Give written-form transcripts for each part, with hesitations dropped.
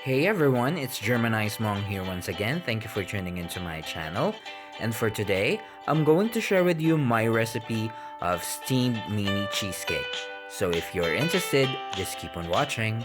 Hey everyone, it's Germanized Mong here once again. Thank you for tuning into my channel. And for today, I'm going to share with you my recipe of steamed mini cheesecake. So if you're interested, just keep on watching.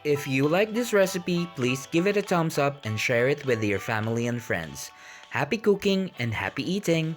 If you like this recipe, please give it a thumbs up and share it with your family and friends. Happy cooking and happy eating!